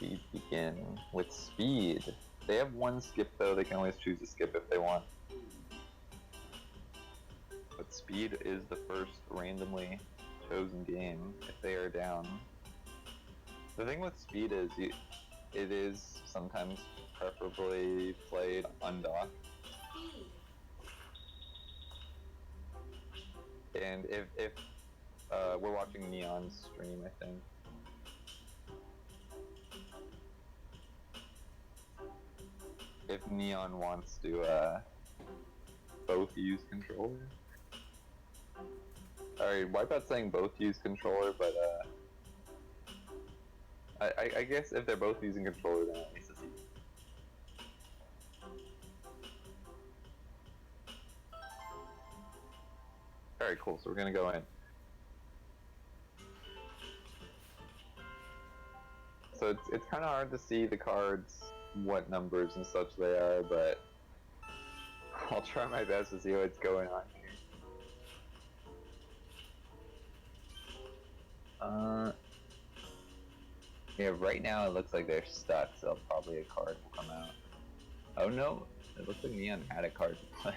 Speed begin with speed. They have one skip though, they can always choose to skip if they want. But speed is the first randomly chosen game if they are down. The thing with speed is it is sometimes preferably played undocked. And if we're watching Neon's stream, I think. If Neon wants to both use controller. Alright, Wipeout's saying both use controller, but I guess if they're both using controller, then at least it's easy. Alright, cool, so we're gonna go in. So it's kind of hard to see the cards, what numbers and such they are, but I'll try my best to see what's going on here. Yeah, right now it looks like they're stuck, so probably a card will come out. Oh no, it looks like Neon had a card to play.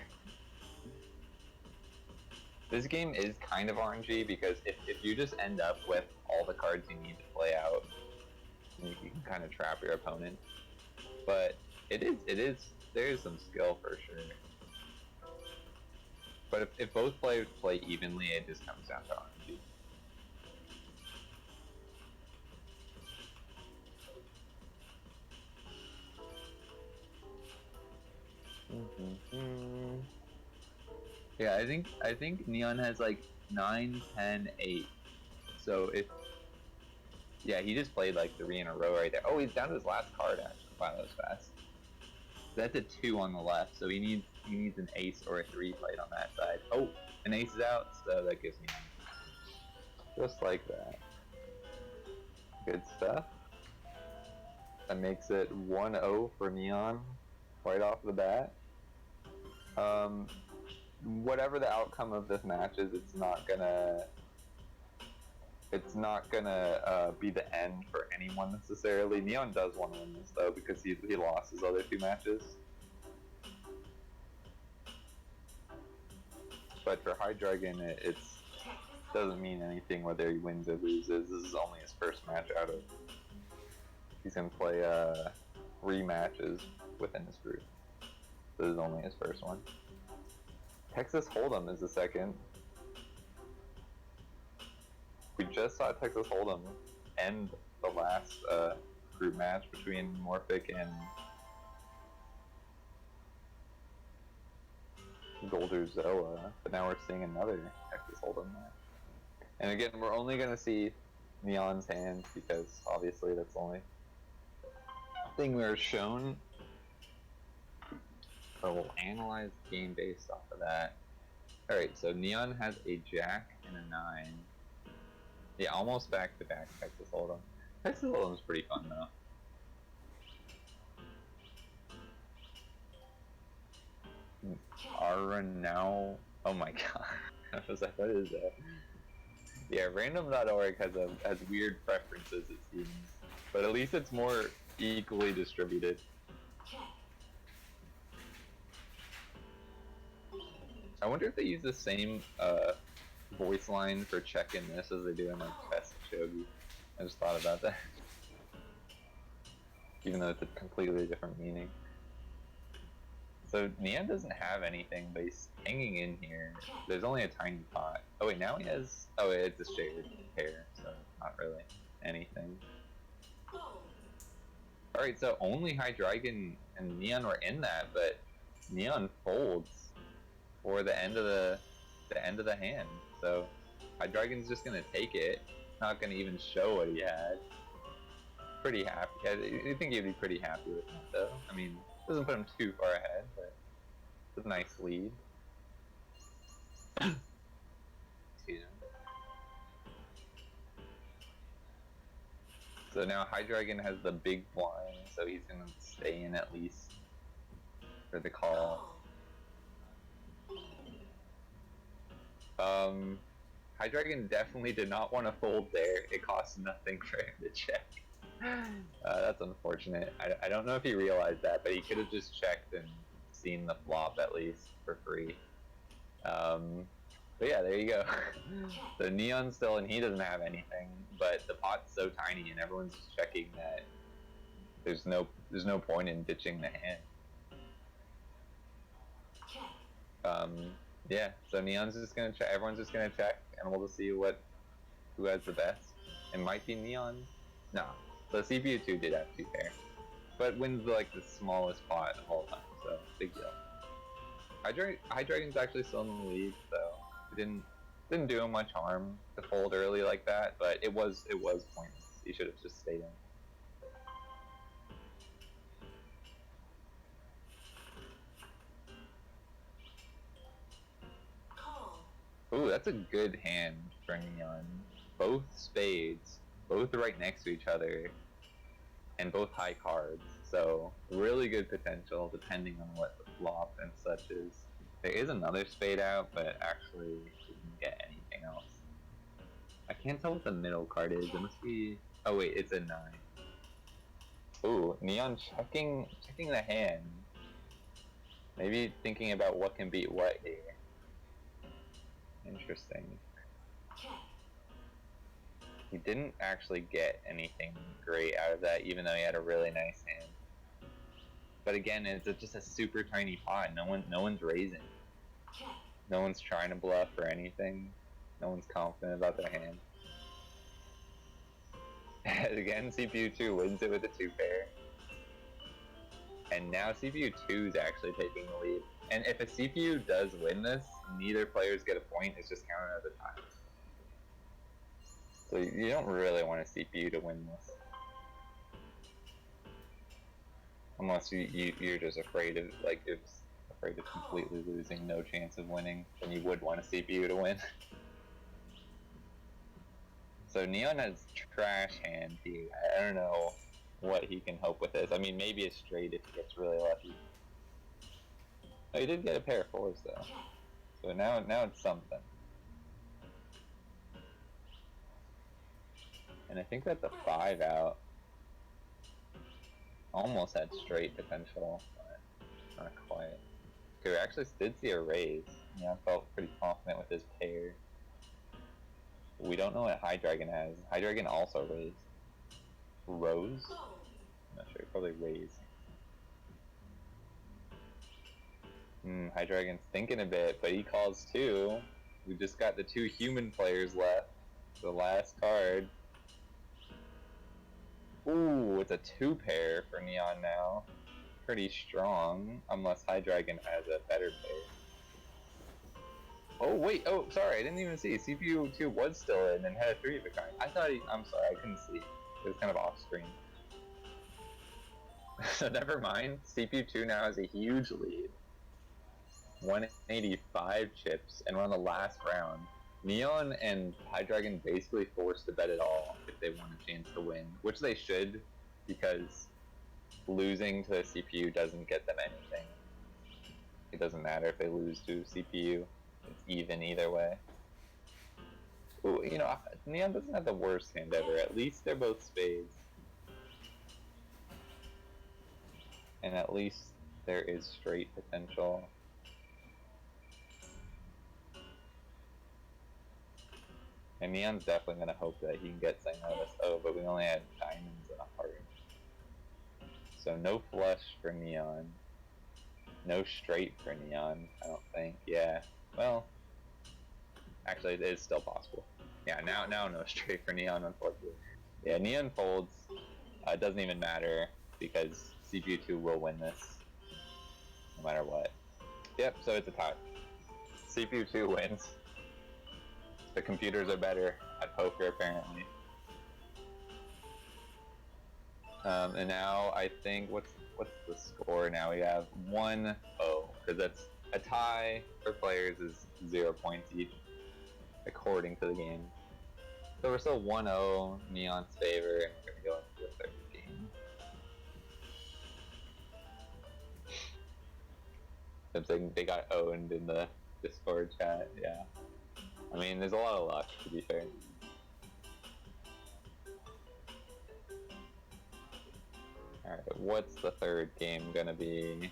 This game is kind of RNG because if you just end up with all the cards you need to play out, you can kind of trap your opponent. But there is some skill for sure. But if both players play evenly, it just comes down to RNG. Yeah, I think Neon has like 9, 10, 8. So yeah, he just played like 3 in a row right there. Oh, he's down to his last card actually. Wow, that was fast. That's a 2 on the left, so he needs an ace or a 3 played on that side. Oh, an ace is out, so that gives me just like that. Good stuff. That makes it 1-0 for Neon right off the bat. Whatever the outcome of this match is, it's not gonna be the end for anyone necessarily. Neon does want to win this though because he lost his other 2 matches. But for Hydreigon, it doesn't mean anything whether he wins or loses. This is only his first match out of. He's gonna play 3 matches within his group. This is only his first one. Texas Hold'em is the second. We just saw Texas Hold'em end the last group match between Morphic and Golderzoa, but now we're seeing another Texas Hold'em match. And again, we're only going to see Neon's hands because obviously that's the only thing we're shown. So we'll analyze the game based off of that. Alright, so Neon has a Jack and a 9. Yeah, almost back to back Texas Hold'em. Texas Hold'em's pretty fun though. Now, oh my god. I was like, what is that? Yeah, random.org has weird preferences, it seems. But at least it's more equally distributed. I wonder if they use the same voice line for check and miss as they do in like Best Shogi. I just thought about that. Even though it's a completely different meaning. So Neon doesn't have anything, but he's hanging in here. There's only a tiny pot. Oh wait, now he has. Oh wait, it's a shared pair, so not really anything. All right, so only Hydreigon and Neon were in that, but Neon folds for the end of the hand. So Hydreigon's just gonna take it. Not gonna even show what he had. Pretty happy. I think he'd be pretty happy with that, though. I mean, doesn't put him too far ahead, but it's a nice lead. Excuse me. So now Hydreigon has the big blind, so he's gonna stay in at least for the call. Hydreigon definitely did not want to fold there. It costs nothing for him to check. That's unfortunate. I don't know if he realized that, but he could have just checked and seen the flop at least for free. But yeah, there you go. So Neon's still, and he doesn't have anything, but the pot's so tiny, and everyone's just checking that there's no point in ditching the hand. Yeah. So Neon's just gonna check. Everyone's just gonna check, and we'll just see who has the best. It might be Neon. No. So CPU 2 did have 2 pair, but wins like the smallest pot the whole time. So big deal. Hydreigon's actually still in the lead, so it didn't do him much harm to fold early like that, but it was pointless. He should have just stayed in. Ooh, that's a good hand for Neon. Both spades, both right next to each other, and both high cards. So really good potential depending on what the flop and such is. There is another spade out, but actually we can get anything else. I can't tell what the middle card is. It must be. Oh wait, it's a 9. Ooh, Neon checking the hand. Maybe thinking about what can beat what here. Interesting. He didn't actually get anything great out of that, even though he had a really nice hand. But again, it's just a super tiny pot. No one's raising. No one's trying to bluff or anything. No one's confident about their hand. Again, CPU 2 wins it with a 2 pair. And now CPU 2 is actually taking the lead. And if a CPU does win this, neither players get a point. It's just counted as a tie. So you don't really want a CPU to win this. Unless you're just afraid of, like, afraid of completely losing, no chance of winning, then you would want a CPU to win. So Neon has trash hand here. I don't know what he can hope with this. I mean, maybe a straight if he gets really lucky. Oh, he did get a pair of 4s though. So now it's something. And I think that's a 5 out. Almost had straight potential, but not quite. Okay, we actually did see a raise. Yeah, I felt pretty confident with his pair. We don't know what Hydreigon has. Hydreigon also raised. Rose? I'm not sure, probably raise. Hydreigon's thinking a bit, but he calls 2. We just got the 2 human players left. The last card. Ooh, it's a 2 pair for Neon now. Pretty strong, unless Hydreigon has a better pair. Oh wait, oh sorry, I didn't even see. CPU 2 was still in and had a 3 of a kind. I thought I'm sorry, I couldn't see. It was kind of off screen. So never mind. CPU 2 now has a huge lead. 185 chips, and we're on the last round. Neon and Hydreigon basically forced to bet it all if they want a chance to win, which they should, because losing to the CPU doesn't get them anything. It doesn't matter if they lose to CPU. It's even either way. Ooh, you know, Neon doesn't have the worst hand ever. At least they're both spades. And at least there is straight potential. And Neon's definitely going to hope that he can get something out of this. Oh, but we only had diamonds and a heart. So no flush for Neon. No straight for Neon, I don't think. Yeah, well, actually it is still possible. Yeah, now no straight for Neon, unfortunately. Yeah, Neon folds. It doesn't even matter because CPU 2 will win this no matter what. Yep, so it's a tie. CPU 2 wins. The computers are better at poker, apparently. And now I think what's the score now? We have 1-0 because that's a tie for players is 0 points each, according to the game. So we're still 1-0, Neon's favor, and we're gonna go into the third game. Since they got owned in the Discord chat, yeah. I mean, there's a lot of luck, to be fair. Alright, what's the third game gonna be?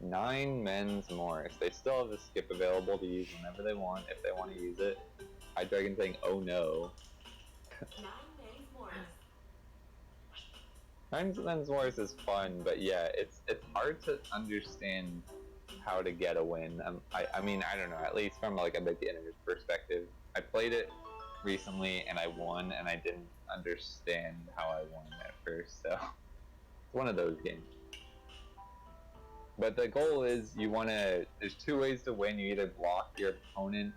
9 men's Morris. They still have the skip available to use whenever they want, if they want to use it. Hydreigon saying, oh no. 9 men's Morris. 9 men's Morris is fun, but yeah, it's hard to understand how to get a win. I mean, I don't know, at least from like a beginner's perspective. I played it recently and I won, and I didn't understand how I won at first, so it's one of those games. But the goal is you want to, there's 2 ways to win. You either block your opponent,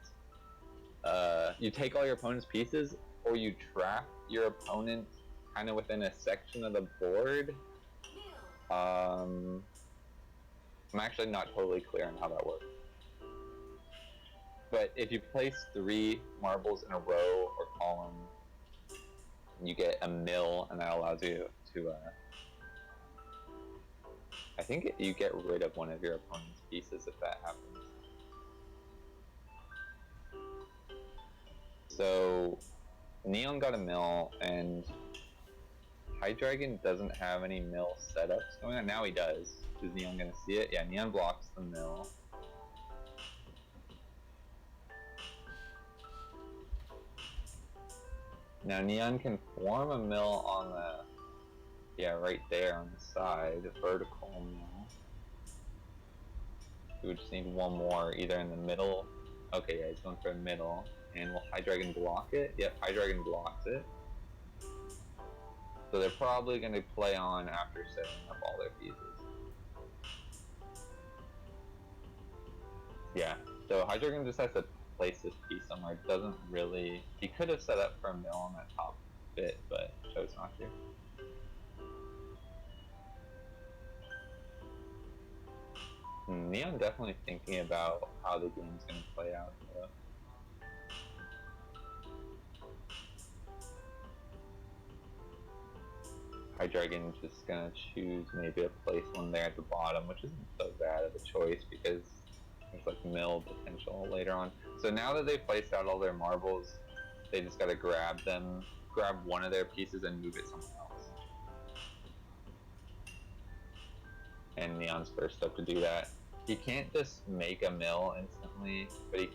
you take all your opponent's pieces, or you trap your opponent kind of within a section of the board. I'm actually not totally clear on how that works. But if you place 3 marbles in a row or column, you get a mill, and that allows you to, I think you get rid of one of your opponent's pieces if that happens. So, Neon got a mill, and Hydreigon doesn't have any mill setups going on. Now he does. Is Neon gonna see it? Yeah, Neon blocks the mill. Now Neon can form a mill on the, yeah, right there on the side, a vertical mill. We would just need one more, either in the middle. Okay, yeah, he's going for a middle. And will Hydreigon block it? Yep, Hydreigon blocks it. So they're probably going to play on after setting up all their pieces. Yeah, so Hydreigon just has to place this piece somewhere. It doesn't really... He could have set up for a mill on that top bit, but chose not to. Neon definitely thinking about how the game's going to play out, though. Hydreigon just gonna choose maybe a place one there at the bottom, which isn't so bad of a choice because there's like mill potential later on. So now that they've placed out all their marbles, they just gotta grab one of their pieces and move it somewhere else. And Neon's first up to do that. He can't just make a mill instantly, but he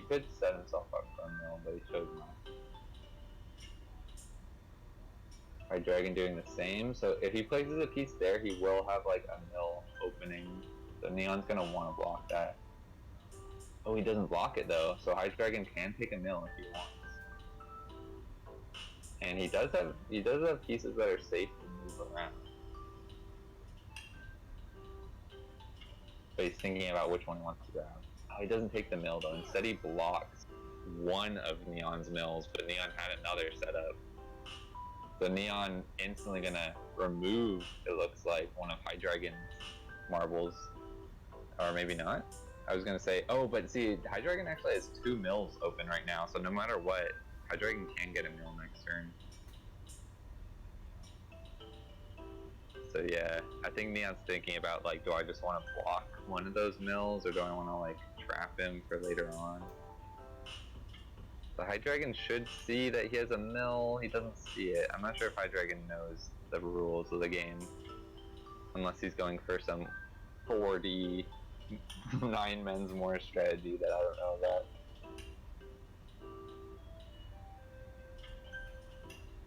could set himself up for a mill, but he chose not. Hydreigon doing the same, so if he places a piece there, he will have like a mill opening, so Neon's gonna want to block that. Oh, he doesn't block it though, so Hydreigon can take a mill if he wants. And he does have pieces that are safe to move around. But he's thinking about which one he wants to grab. Oh, he doesn't take the mill though, instead he blocks one of Neon's mills, but Neon had another set up. So Neon instantly gonna remove, it looks like, one of Hydreigon's marbles. Or maybe not. I was gonna say, oh, but see, Hydreigon actually has 2 mills open right now, so no matter what, Hydreigon can get a mill next turn. So yeah, I think Neon's thinking about, like, do I just want to block one of those mills, or do I want to, like, trap him for later on? The Hydreigon should see that he has a mill. He doesn't see it. I'm not sure if Hydreigon knows the rules of the game. Unless he's going for some 40 9 men's more strategy that I don't know about.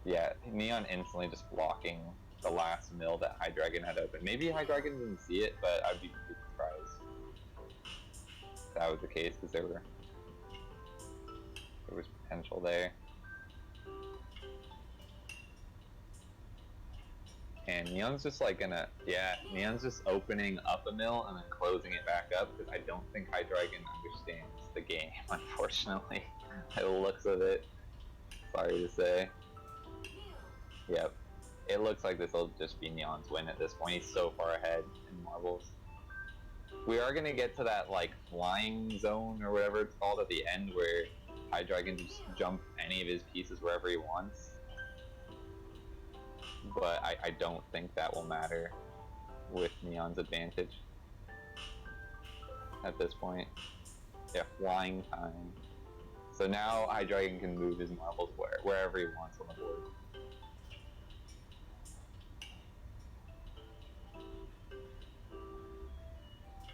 Yeah, Neon instantly just blocking the last mill that Hydreigon had open. Maybe Hydreigon didn't see it, but I'd be surprised if that was the case, because there was potential there. And Neon's just like gonna, yeah, Neon's just opening up a mill and then closing it back up, because I don't think Hydreigon understands the game, unfortunately. By the looks of it. Sorry to say. Yep. It looks like this will just be Neon's win at this point. He's so far ahead in marbles. We are gonna get to that like flying zone or whatever it's called at the end, where Hydreigon just jump any of his pieces wherever he wants. But I don't think that will matter with Neon's advantage at this point. Yeah, flying time. So now Hydreigon can move his marbles wherever he wants on the board.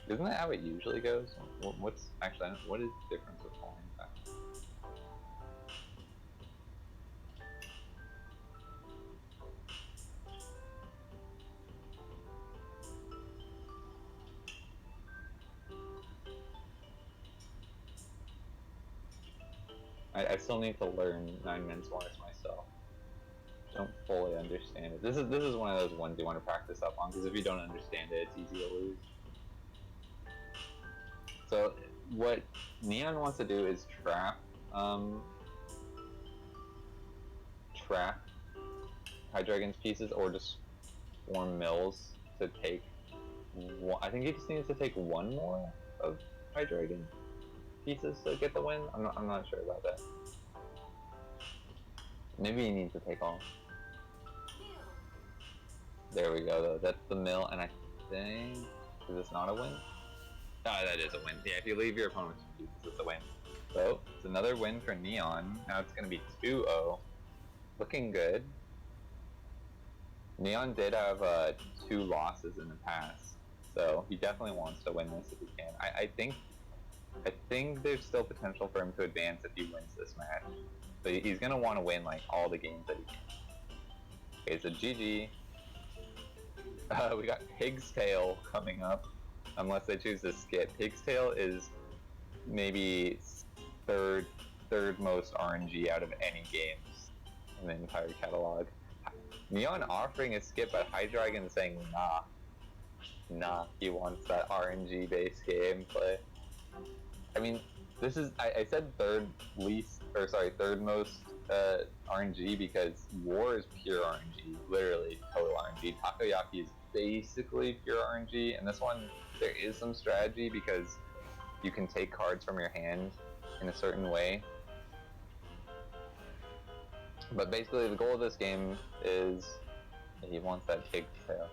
Isn't that how it usually goes? What's actually, what is the difference with falling back? I still need to learn 9 Men's Morris myself. Don't fully understand it. This is one of those ones you want to practice up on, because if you don't understand it, it's easy to lose. So what Neon wants to do is trap Hydreigon's pieces, or just form mills to take one. I think he just needs to take one more of Hydreigon pieces to get the win. I'm not sure about that. Maybe he needs to take all. There we go, though. That's the mill, and I think... Is this not a win? Ah, that is a win. Yeah, if you leave your opponent's pieces, it's a win. So, it's another win for Neon. Now it's going to be 2-0. Looking good. Neon did have 2 losses in the past, so he definitely wants to win this if he can. I think there's still potential for him to advance if he wins this match. So he's going to want to win like all the games that he can. Okay, so GG. We got Pig's Tail coming up, unless they choose to skip. Pig's Tail is maybe third most RNG out of any games in the entire catalog. Neon offering a skip, but Hydreigon saying nah, he wants that RNG based gameplay. I mean, this is, I said third most RNG because War is pure RNG, literally total RNG. Takoyaki is basically pure RNG, and this one, there is some strategy because you can take cards from your hand in a certain way. But basically the goal of this game is, he wants that Pig's Tail.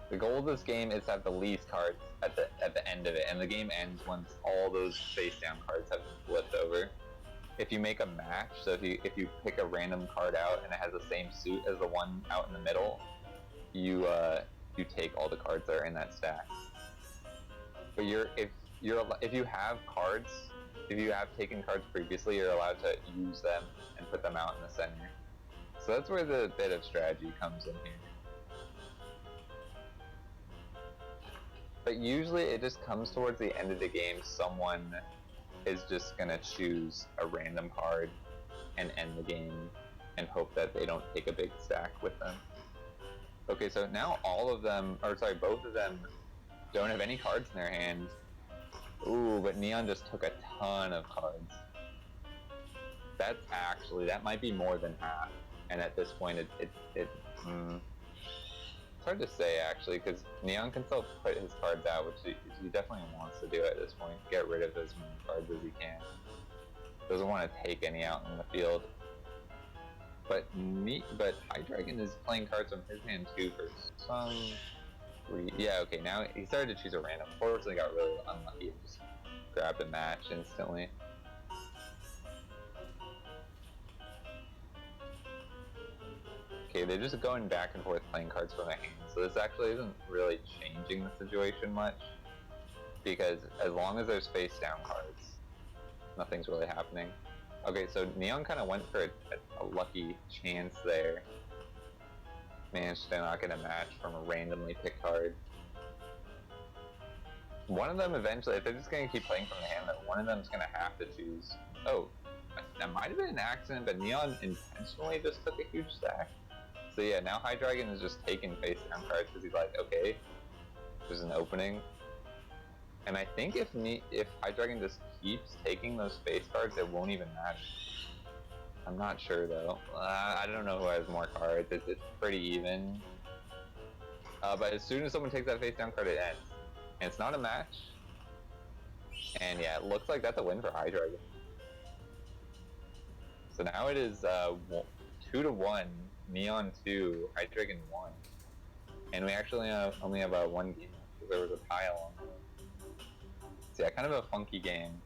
The goal of this game is to have the least cards at the end of it, and the game ends once all those face down cards have been flipped over. If you make a match, so if you pick a random card out and it has the same suit as the one out in the middle, you take all the cards that are in that stack. But if you have cards, if you have taken cards previously, you're allowed to use them and put them out in the center. So that's where the bit of strategy comes in here. But usually it just comes towards the end of the game, someone is just gonna choose a random card and end the game and hope that they don't take a big stack with them. Okay, so now both of them don't have any cards in their hand. Ooh, but Neon just took a ton of cards. That might be more than half. And at this point, it's hard to say, actually, because Neon can still put his cards out, which he definitely wants to do at this point. Get rid of as many cards as he can. Doesn't want to take any out in the field. But Hydreigon is playing cards from his hand too for some reason. Yeah, okay, now he started to choose a random. Fortunately, got really unlucky and just grabbed a match instantly. Okay, they're just going back and forth playing cards from their hands, so this actually isn't really changing the situation much, because as long as there's face down cards, nothing's really happening. Okay, so Neon kind of went for a lucky chance there. Managed to not get a match from a randomly picked card. One of them eventually, if they're just going to keep playing from the hand, one of them's going to have to choose. Oh, that might have been an accident, but Neon intentionally just took a huge stack. So yeah, now Hydreigon is just taking face down cards because he's like, okay, there's an opening. And I think if Hydreigon just keeps taking those face cards, it won't even matter. I'm not sure though. I don't know who has more cards. It's pretty even. But as soon as someone takes that face down card, it ends. And it's not a match. And yeah, it looks like that's a win for Hydreigon. So now it is 2-1. Neon 2, Hydreigon 1. And we actually only have one game left because there was a tie along the way. So yeah, kind of a funky game.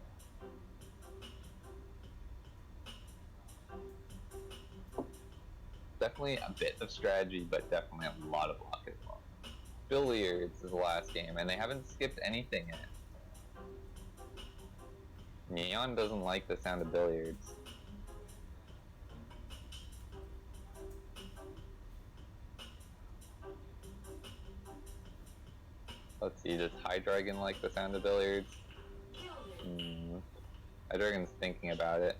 Definitely a bit of strategy, but definitely a lot of luck as well. Billiards is the last game, and they haven't skipped anything yet. Neon doesn't like the sound of billiards. Let's see, does Hydreigon like the sound of billiards? Hydreigon's thinking about it.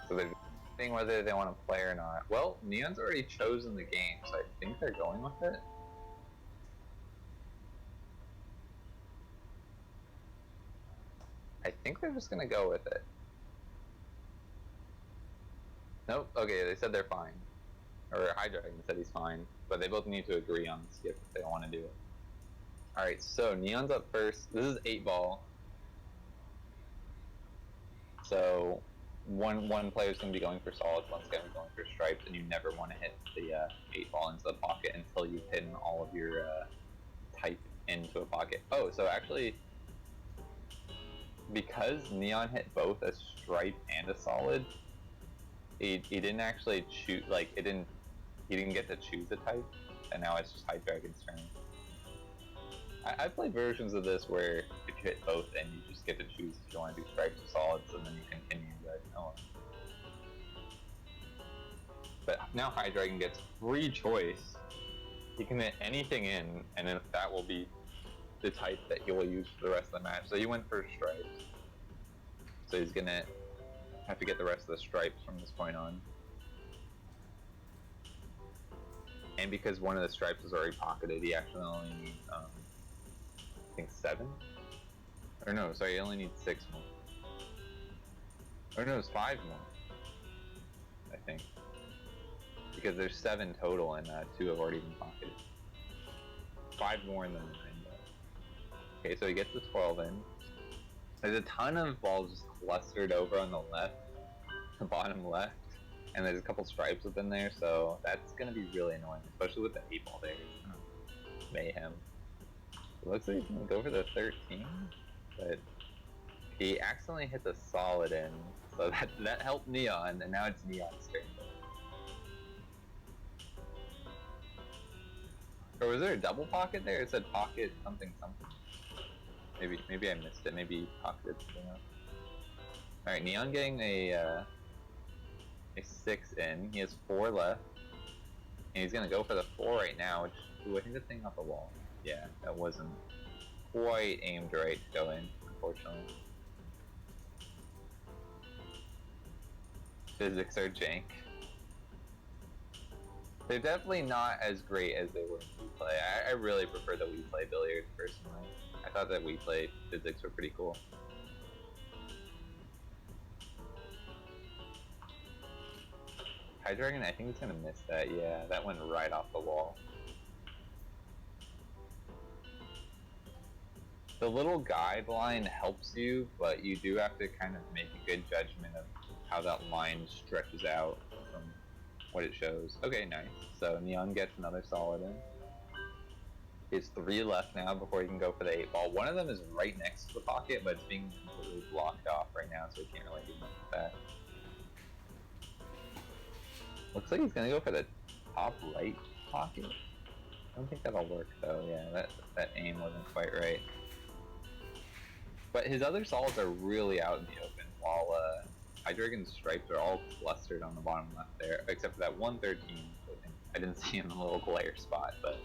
So they're deciding whether they want to play or not. Well, Neon's already chosen the game, so I think they're going with it. I think they're just gonna go with it. Nope, okay, they said they're fine. Or Hydreigon said he's fine, but they both need to agree on the skip if they want to do it. Alright, so Neon's up first. This is 8-ball. So one player's going to be going for solids, one's going to be going for stripes, and you never want to hit the 8-ball into the pocket until you've hidden all of your type into a pocket. Oh, so actually, because Neon hit both a stripe and a solid, he didn't actually choose, like, he didn't get to choose a type, and now it's just Hydreigon's turn. I've played versions of this where if you hit both, then you just get to choose if you want to do stripes or solids, and then you continue, but oh. But now Hydreigon gets free choice. He can hit anything in, and then that will be the type that he will use for the rest of the match. So he went for stripes. So he's gonna have to get the rest of the stripes from this point on. And because one of the stripes is already pocketed, he actually only needs, I think 7? Or no, sorry, he only needs 6 more. Or no, it's 5 more, I think. Because there's 7 total and 2 have already been pocketed. 5 more than the 9 though. Okay, so he gets the 12 in. There's a ton of balls just clustered over on the left, the bottom left, and there's a couple stripes within there, so that's gonna be really annoying, especially with the 8-ball there. It's kind of mayhem. It looks like he's gonna go for the 13, but he accidentally hit the solid in, so that helped Neon, and now it's Neon's turn. Or was there a double pocket there? It said pocket something something. Maybe I missed it. Maybe he pocketed something else. Alright, Neon getting a 6 in. He has 4 left. And he's gonna go for the 4 right now, which, ooh, I think the thing off the wall. Yeah, that wasn't quite aimed right to go in, unfortunately. Physics are jank. They're definitely not as great as they were in Wii Play. I really prefer the Wii Play billiards, personally. I thought that Wii Play physics were pretty cool. Hydreigon, I think he's gonna miss that. Yeah, that went right off the wall. The little guideline helps you, but you do have to kind of make a good judgment of how that line stretches out from what it shows. Okay, nice. So Neon gets another solid in. He has 3 left now before he can go for the 8-ball. One of them is right next to the pocket, but it's being completely blocked off right now, so he can't really do much with that. Looks like he's gonna go for the top right pocket. I don't think that'll work though. Yeah, that aim wasn't quite right. But his other solids are really out in the open, while Hydreigon's stripes are all clustered on the bottom left there, except for that 113. I didn't see in the little glare spot, but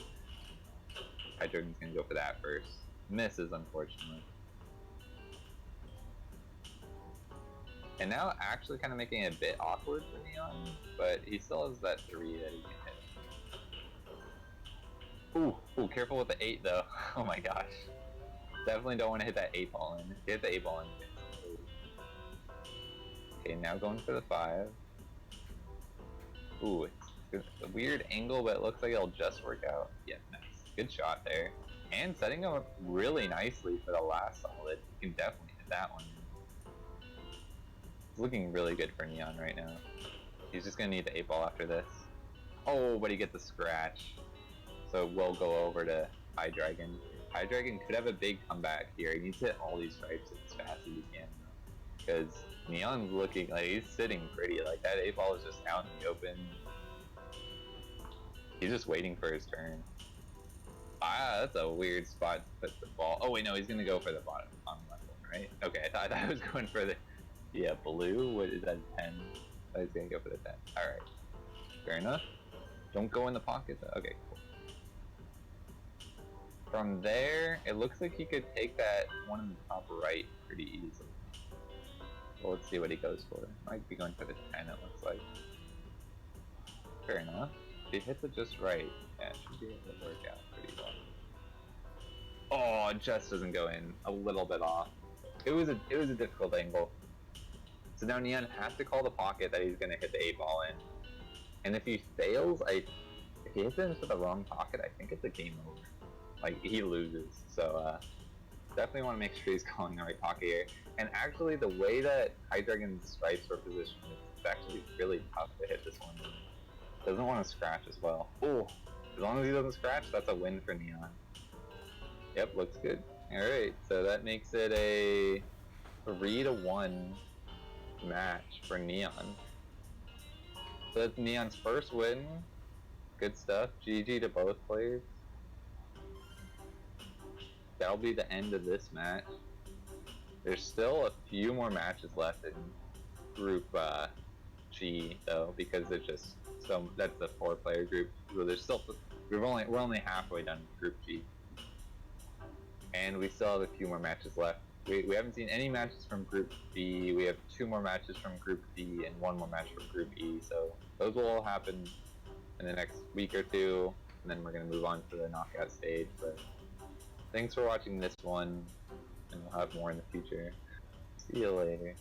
Hydreigon's gonna go for that first. Misses, unfortunately. And now actually kind of making it a bit awkward for Neon, but he still has that 3 that he can hit. Ooh, careful with the 8 though. Oh my gosh. Definitely don't want to hit that 8-ball in. If you hit the 8-ball in, okay, now going for the 5. Ooh, it's a weird angle, but it looks like it'll just work out. Yeah, nice. Good shot there. And setting him up really nicely for the last solid. You can definitely hit that one. It's looking really good for Neon right now. He's just gonna need the 8-ball after this. Oh, but he gets a scratch. So we'll go over to Hydreigon. Hydreigon could have a big comeback here. He needs to hit all these stripes as fast as he can, because Neon's looking like he's sitting pretty. Like that 8-ball is just out in the open. He's just waiting for his turn. Ah, that's a weird spot to put the ball. Oh wait, no, he's gonna go for the bottom on left one, right? Okay, I thought I was going for the blue. What is that? 10. I was gonna go for the 10. All right, fair enough. Don't go in the pocket though. Okay, cool. From there, it looks like he could take that one in the top right pretty easily. Well, let's see what he goes for. Might be going for the 10, it looks like. Fair enough. If he hits it just right, yeah, it should be able to work out pretty well. Oh, it just doesn't go in. A little bit off. It was a difficult angle. So now Neon has to call the pocket that he's gonna hit the 8-ball in. And if he fails, if he hits it into the wrong pocket, I think it's a game over. Like, he loses. So, definitely want to make sure he's calling the right pocket here. And actually, the way that Hydreigon's stripes are positioned, it's actually really tough to hit this one. Doesn't want to scratch as well. Oh, as long as he doesn't scratch, that's a win for Neon. Yep, looks good. Alright, so that makes it a 3-1 match for Neon. So that's Neon's first win. Good stuff. GG to both players. That'll be the end of this match. There's still a few more matches left in Group G though, because there's just that's the 4-player group. So there's still we're only halfway done with Group G, and we still have a few more matches left. We haven't seen any matches from Group B. We have 2 more matches from Group D and 1 more match from Group E. So those will all happen in the next week or 2, and then we're gonna move on to the knockout stage. But thanks for watching this one, and we'll have more in the future. See you later.